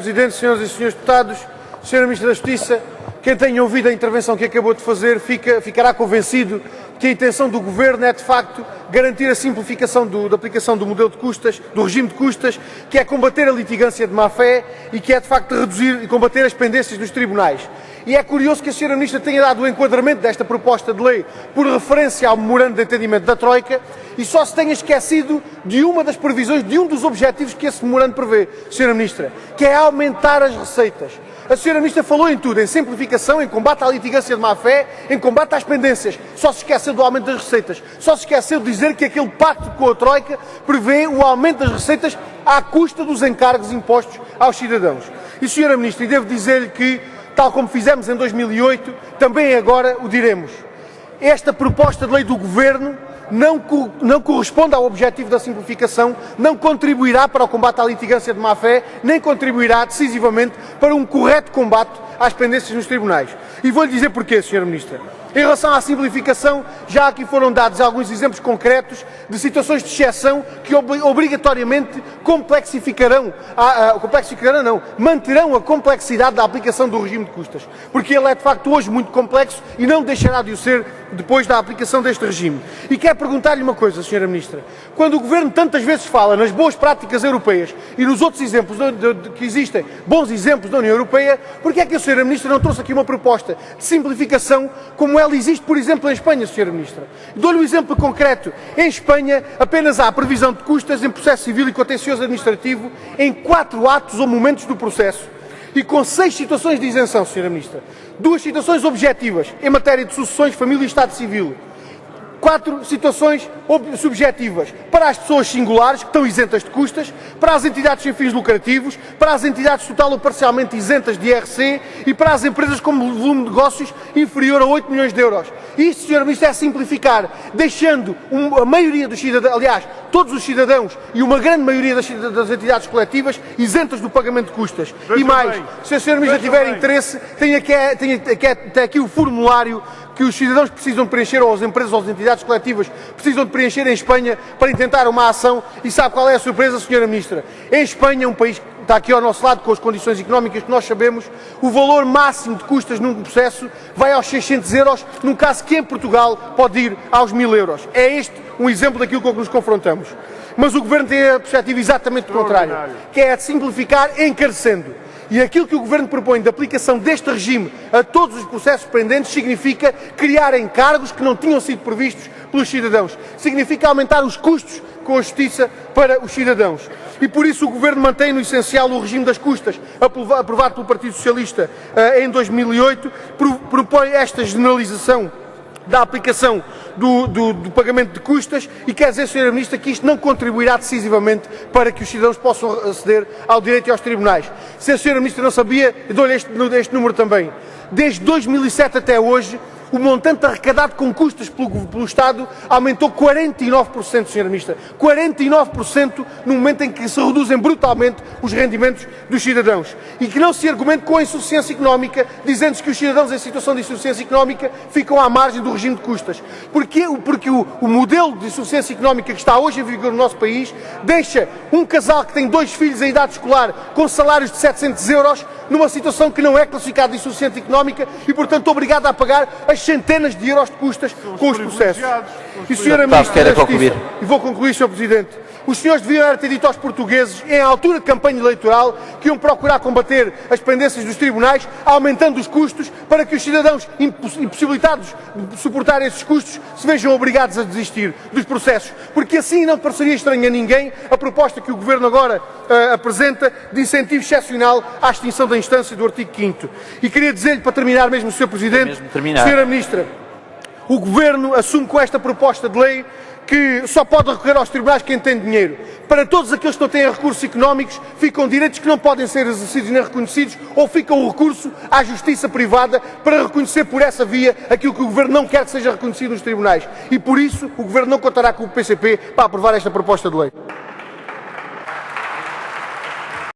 Presidente, senhoras e senhores deputados, Sra. Ministra da Justiça, quem tenha ouvido a intervenção que acabou de fazer ficará convencido que a intenção do Governo é, de facto, garantir a simplificação da aplicação do modelo de custas, do regime de custas, que é combater a litigância de má-fé e que é, de facto, reduzir e combater as pendências nos tribunais. E é curioso que a Sra. Ministra tenha dado o enquadramento desta proposta de lei por referência ao memorando de entendimento da Troika e só se tenha esquecido de uma das previsões, de um dos objetivos que esse memorando prevê, Sra. Ministra, que é aumentar as receitas. A Sra. Ministra falou em tudo, em simplificação, em combate à litigância de má-fé, em combate às pendências. Só se esqueceu do aumento das receitas. Só se esqueceu de dizer que aquele pacto com a Troika prevê o aumento das receitas à custa dos encargos impostos aos cidadãos. E, Sra. Ministra, devo dizer-lhe que, tal como fizemos em 2008, também agora o diremos. Esta proposta de lei do Governo não corresponde ao objetivo da simplificação, não contribuirá para o combate à litigância de má-fé, nem contribuirá decisivamente para um correto combate às pendências nos tribunais. E vou-lhe dizer porquê, Sra. Ministra. Em relação à simplificação, já aqui foram dados alguns exemplos concretos de situações de exceção que obrigatoriamente manterão a complexidade da aplicação do regime de custas, porque ele é de facto hoje muito complexo e não deixará de o ser depois da aplicação deste regime. E quero perguntar-lhe uma coisa, Sra. Ministra. Quando o Governo tantas vezes fala nas boas práticas europeias e nos outros exemplos que existem, bons exemplos da União Europeia, porque é que a Sra. Ministra não trouxe aqui uma proposta de simplificação como ela existe, por exemplo, em Espanha, Sra. Ministra? Dou-lhe um exemplo concreto. Em Espanha, apenas há previsão de custas em processo civil e contencioso administrativo em 4 atos ou momentos do processo e com 6 situações de isenção, Sra. Ministra. 2 situações objetivas em matéria de sucessões, família e Estado Civil. 4 situações subjetivas para as pessoas singulares, que estão isentas de custas, para as entidades sem fins lucrativos, para as entidades total ou parcialmente isentas de IRC e para as empresas com volume de negócios inferior a 8 milhões de euros. Isto, Sra. Ministra, é simplificar, deixando a maioria dos cidadãos, aliás, todos os cidadãos e uma grande maioria das entidades coletivas isentas do pagamento de custas. E mais, se a Sra. Ministra tiver interesse, tem aqui o formulário que os cidadãos precisam de preencher, ou as empresas ou as entidades coletivas precisam de preencher em Espanha para intentar uma ação. E sabe qual é a surpresa, Sra. Ministra? Em Espanha, um país que está aqui ao nosso lado, com as condições económicas que nós sabemos, o valor máximo de custas num processo vai aos 600 euros, num caso que em Portugal pode ir aos 1000 euros. É este um exemplo daquilo com que nos confrontamos. Mas o Governo tem a perspectiva exatamente contrária, que é de simplificar encarecendo. E aquilo que o Governo propõe de aplicação deste regime a todos os processos pendentes significa criar encargos que não tinham sido previstos pelos cidadãos. Significa aumentar os custos com a justiça para os cidadãos. E por isso o Governo mantém no essencial o regime das custas, aprovado pelo Partido Socialista em 2008, propõe esta generalização da aplicação do pagamento de custas e quer dizer, Sra. Ministra, que isto não contribuirá decisivamente para que os cidadãos possam aceder ao direito e aos tribunais. Se a Sra. Ministra não sabia, eu dou-lhe este número também. Desde 2007 até hoje, o montante arrecadado com custas pelo Estado aumentou 49%, Sra. Ministra. 49% no momento em que se reduzem brutalmente os rendimentos dos cidadãos. E que não se argumente com a insuficiência económica, dizendo-se que os cidadãos em situação de insuficiência económica ficam à margem do regime de custas. Porque o modelo de insuficiência económica que está hoje em vigor no nosso país deixa um casal que tem 2 filhos em idade escolar com salários de 700 euros numa situação que não é classificada de insuficiência económica e, portanto, obrigada a pagar as centenas de euros de custas com os processos. E, Sra. Ministra da Justiça, e vou concluir, Sr. Presidente, os senhores deviam ter dito aos portugueses, em altura de campanha eleitoral, que iam procurar combater as pendências dos tribunais, aumentando os custos, para que os cidadãos impossibilitados de suportar esses custos se vejam obrigados a desistir dos processos. Porque assim não pareceria estranho a ninguém a proposta que o Governo agora apresenta de incentivo excepcional à extinção da instância do artigo 5º. E queria dizer-lhe, para terminar mesmo, Sr. Presidente, Sra. Ministra, o Governo assume com esta proposta de lei que só pode recorrer aos tribunais quem tem dinheiro. Para todos aqueles que não têm recursos económicos, ficam direitos que não podem ser exercidos nem reconhecidos, ou fica o recurso à justiça privada para reconhecer por essa via aquilo que o Governo não quer que seja reconhecido nos tribunais. E por isso o Governo não contará com o PCP para aprovar esta proposta de lei.